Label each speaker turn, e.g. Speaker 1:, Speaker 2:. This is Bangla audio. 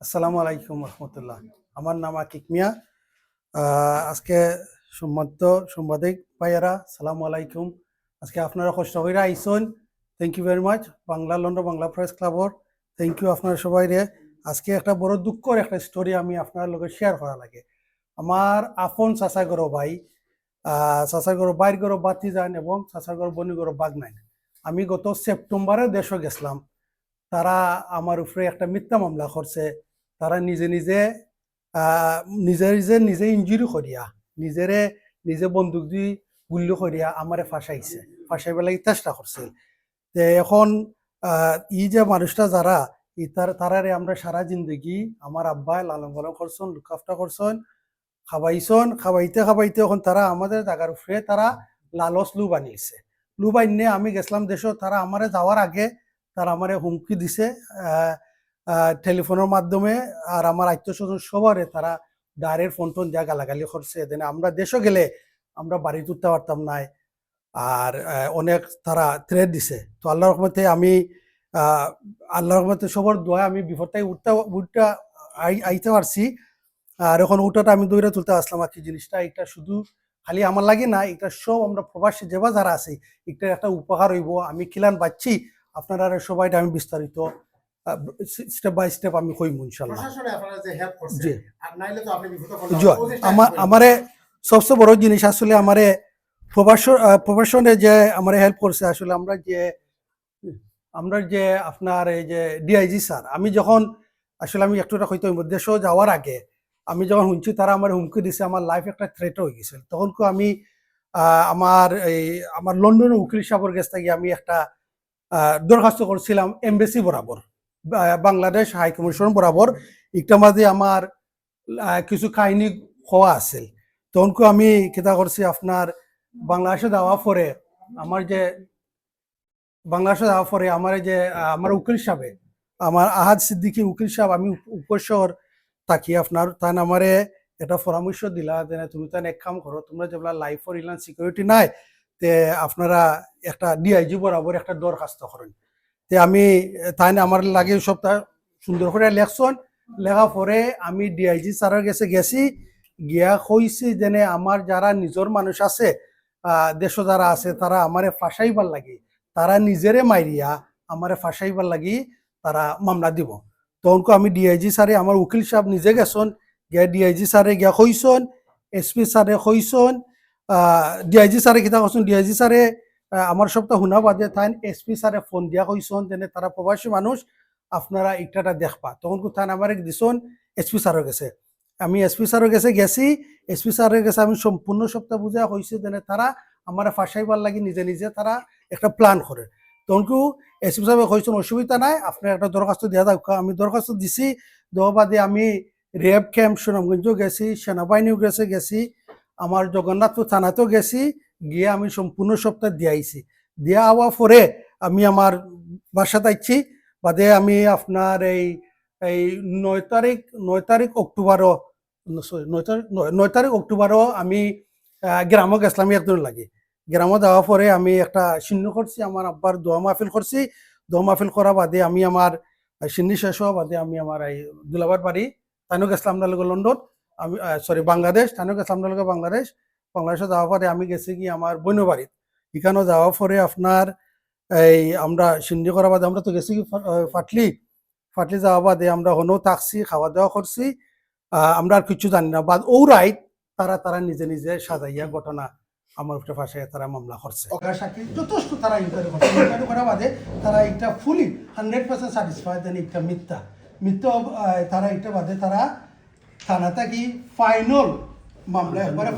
Speaker 1: আসসালামু আলাইকুম রহমতুল্লাহ। আমার নাম আকিক মিয়া। আজকে সম্মানিত সাংবাদিক ভাইয়ারা, সালামু আলাইকুম। আজকে আপনারা কষ্ট করে আইসন, thank you very much. Bangla London Bangla press ক্লাবর থ্যাংক ইউ আপনারা সবাই রে। আজকে একটা বড় দুঃখর একটা স্টোরি আমি আপনার লগে শেয়ার করা লাগে। আমার আপন চাচা গরো ভাই, চাচা গরো বাইর গরো বাতি যান এবং চাচা গরো বনি গরো বাগ নাই। আমি গত সেপ্টেম্বরে দেশে গেছিলাম। তারা আমার উপরে একটা মিথ্যা মামলা করছে। তারা নিজে নিজে নিজে ইঞ্জুরি করিয়া নিজে বন্দুক দিয়ে গুল্লি করিয়া আমারে ফাঁসাইছে, ফাঁসাই বেলা চেষ্টা করছিল। যে এখন ই যে মানুষটা যারা তারারে আমরা সারা জিন্দগি আমার আব্বাই লালন পালন করছেন, লুকাফটা করছেন, খাবাইতে এখন তারা আমাদের জায়গার উপরে তারা লালচ লু বানিয়েছে। লু বানিয়ে আমি গেছিলাম দেশ, তারা আমারে যাওয়ার আগে তারা আমারে হুমকি দিছে টেলিফোনের মাধ্যমে। আর আমার আত্মীয় স্বজন সবারে তারা ডাইরেক্ট ফোন টোন দিয়া গালাগালি করছে। দেন আমরা দেশও গেলে আমরা বাড়ি তুলতে পারতাম নাই। আর অনেক তারা থ্রেট দিছে। তো আল্লাহর রহমতে আমি আল্লাহর রহমতে সবার দোয়া আমি বিপদটাই উঠতে আইতে পারছি। আর এখন ওটাটা আমি দৌড়ে তুলতে আসলাম। আর কি জিনিসটা এটা শুধু খালি আমার লাগে না, এটা সব আমরা প্রবাসী যেবা যারা আছে এটা একটা উপহার হইব। আমি খিলান পাচ্ছি আপনারা সবাই আমি বিস্তারিত স্টেপ বাই স্টেপ আমি কইব ইনশাআল্লাহ। জি জি, আমারে সবচেয়ে বড় জিনিস আসলে আমারে প্রফেশনে যে আমারে হেল্প করছে আসলে আমরা যে আপনার এই যে ডিআইজি স্যার, আমি যখন আসলে আমি একটুটা হয়তো দেশ যাওয়ার আগে আমি যখন শুনছি তারা আমার হুমকি দিছে, আমার লাইফ একটা থ্রেট হয়ে গেছিল। তখন আমি আমার লন্ডনের উকিল সাহেবের কাছ থেকে আমি একটা দরখাস্ত করছিলাম এমবেসি বরাবর, বাংলাদেশ হাই কমিশন বরাবর। একটা মাঝে আমার কিছু কাহিনী হওয়া আছে। তখন আমি কেটা করছি আপনার বাংলাদেশে যাওয়া পরে আমার যে আমার উকিল সাহেব, আমার আহাদ সিদ্দিকী উকিল সাহেব, আমি উপশহর থাকি আপনার তাই আমারে এটা পরামর্শ দিলা যে তুমি তাই এক কাম করো, তোমরা যেগুলা লাইফর ইলান সিকিউরিটি নাই তে আপনারা একটা ডিআইজি বরাবর একটা দরখাস্ত করেন। তে আমি তাই আমার লাগে সবটা সুন্দর করে লেখছন। লেখা পরে আমি ডিআইজি স্যারের কাছে গেছি, গিয়া কইছি যেন আমার যারা নিজের মানুষ আছে দেশ যারা আছে তারা আমারে ফাঁসাইবার লাগি, তারা নিজেরে মাইরিয়া আমারে ফাঁসাইবার লাগি তারা মামলা দিব। তখন আমি ডিআইজি স্যারে আমার উকিল সাহেব নিজে গেছন, গিয়া ডিআইজি স্যারে গিয়া কইসন, এসপি স্যারে কইসন। ডিআইজি স্যারে কিতা কইসন, ডিআইজি স্যারে আমার সপ্তাহ শুনা বাদে তাই এসপি স্যারে ফোন দিয়া কইসন যেন তারা প্রবাসী মানুষ আপনারা ইটাটা দেখবা। তখন তাই আমার দিছন এসপি স্যারের কাছে। আমি এসপি স্যারের কাছে গেছি, এসপি স্যারের কাছে আমি সম্পূর্ণ সপ্তাহ বুঝা হয়েছে যেন তারা আমার ফাঁসাইবার লাগি নিজে নিজে তারা একটা প্ল্যান করে। তখন এসপি সাহেব কইছেন অসুবিধা নাই, আপনার একটা দরখাস্ত দেওয়া যাক। আমি দরখাস্ত দিছি, দেওয়া বাদে আমি রেপ ক্যাম্প সুনামগঞ্জও গেছি, সেনাবাহিনীও গেছি, আমার জগন্নাথপুর থানাতেও গেছি, গিয়ে আমি সম্পূর্ণ সপ্তাহ দিয়াইছি। দিয়া হওয়া পরে আমি আমার বাসাতে আইছি। বাদে আমি আপনার এই 9 তারিখ অক্টোবরও 9 তারিখ অক্টোবরও আমি গ্রামও গেছিলাম একদিন লাগে। গ্রামে যাওয়ার পরে আমি একটা সিন্ন করছি, আমার আব্বার দোয়া মাহফিল করছি। দোয়া মাহফিল করা বাদে আমি আমার সিন্নি শেষ হওয়া বাদে আমি আমার এই দুলাবার বাড়ি তাইনও গেছিলাম না লোক লন্ডন, আমি বাংলাদেশ, তাইনও গেছিলাম না লোক বাংলাদেশে যাওয়ার পরে আমি গেছি কি আমার বোনের বাড়ি। এখানেও যাওয়ার পরে আপনার আমরা সিন্নি করা বাদে আমরা তো গেছি কি ফাটলি যাওয়া বাদে আমরা হনেও থাকছি, খাওয়া দাওয়া করছি। আমরা আর কিছু জানি না। বাদ ও রাইট তারা নিজে নিজে সাজাইয়া ঘটনা আমার উপরে ফাঁসাইয়া তারা মামলা করছে। যথেষ্ট তারা ইনকোয়ারি করা বাদে তারা এটা ফুলি 100% স্যাটিসফাই দেন একটা মিথ্যা তারা এটা বাদে তারা থানা থাকি ফাইনাল মামলা একবারে